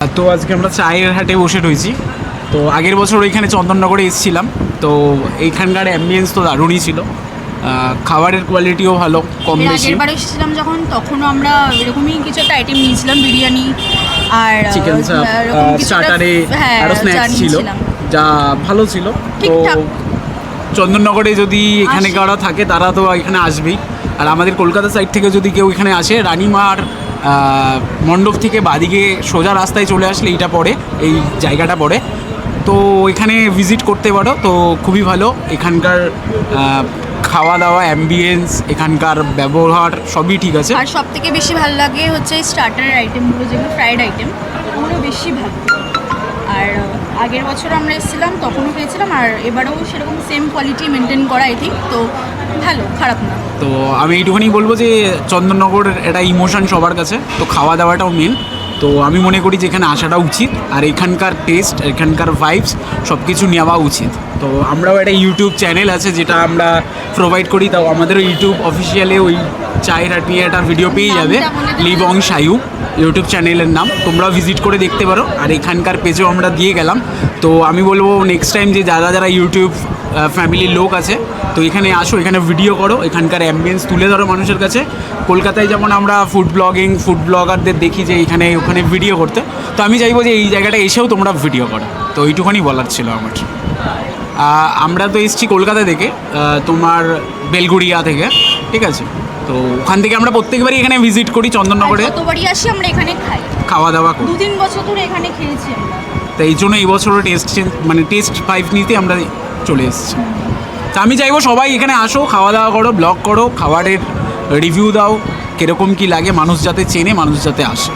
তো আজকে আমরা চায়ের হাটে বসে রয়েছি। তো আগের বছর ওইখানে চন্দননগরে এসেছিলাম। তো এইখানকার অ্যাম্বিয়েন্স তো দারুণই ছিল, খাবারের কোয়ালিটিও ভালো, কম বেশি। আগেরবার এসেছিলাম যখন, তখনও আমরা এরকমই কিছু একটা আইটেম নিয়েছিলাম, বিরিয়ানি আর চিকেন চাপ, স্টার্টারে আরও স্ন্যাক্স ছিল, যা ভালো ছিল। তো চন্দননগরে যদি এখানে কারা থাকে তারা তো এখানে আসবেই। আর আমাদের কলকাতা সাইড থেকে যদি কেউ এখানে আসে, রানীমার মণ্ডপ থেকে বাদিকে সোজা রাস্তায় চলে আসলে এইটা পড়ে, এই জায়গাটা পড়ে। তো এখানে ভিজিট করতে পারো। তো খুবই ভালো এখানকার খাওয়া দাওয়া, অ্যাম্বিয়েন্স, এখানকার ব্যবহার সবই ঠিক আছে। আর সব থেকে বেশি ভালো লাগে হচ্ছে স্টার্টারের আইটেমগুলো, যেগুলো ফ্রাইড আইটেম, ওগুলো বেশি ভালো। আর আগের বছর আমরা এসেছিলাম তখনও পেয়েছিলাম, আর এবারেও সেরকম সেম কোয়ালিটি মেনটেন করা, আই থিঙ্ক। তো ভালো, খারাপ না। তো আমি এইটুখানি বলবো যে চন্দননগর একটা ইমোশন সবার কাছে, তো খাওয়া দাওয়াটাও মেন। তো আমি মনে করি যে এখানে আসাটা উচিত, আর এখানকার টেস্ট, এখানকার ভাইবস সব কিছু নেওয়া উচিত। তো আমরাও একটা ইউটিউব চ্যানেল আছে যেটা আমরা প্রোভাইড করি, তাও আমাদেরও ইউটিউব অফিসিয়ালে ওই চায়ের হাট নিয়ে একটা ভিডিও পেয়ে যাবে, লিবং সায়ু ইউটিউব চ্যানেলের নাম। তোমরাও ভিজিট করে দেখতে পারো, আর এখানকার পেজেও আমরা দিয়ে গেলাম। তো আমি বলবো নেক্সট টাইম যে যারা যারা ইউটিউব ফ্যামিলির লোক আছে, তো এখানে আসো, এখানে ভিডিও করো, এখানকার অ্যাম্বিয়েন্স তুলে ধরো মানুষের কাছে। কলকাতায় যেমন আমরা ফুড ব্লগারদের দেখি যে এখানে ওখানে ভিডিও করতে, তো আমি চাইবো যে এই জায়গাটা এসেও তোমরা ভিডিও করো। তো এইটুখানি বলার ছিল আমার। আমরা তো এসেছি কলকাতা থেকে, তোমার বেলগুড়িয়া থেকে, ঠিক আছে। তো ওখান থেকে আমরা প্রত্যেকবারই এখানে ভিজিট করি চন্দননগরে, যতবারই আসি আমরা এখানে খাই, খাওয়া দাওয়া করি। 2-3 বছর ধরে এখানে খেয়েছি আমরা। তো এই জন্য এই বছরও টেস্ট ফাইভ নিতে আমরা চলে এসেছি। তা আমি চাইবো সবাই এখানে আসো, খাওয়া দাওয়া করো, ব্লগ করো, খাবারের রিভিউ দাও, কীরকম কী লাগে, মানুষ যাতে চেনে, মানুষ যাতে আসে।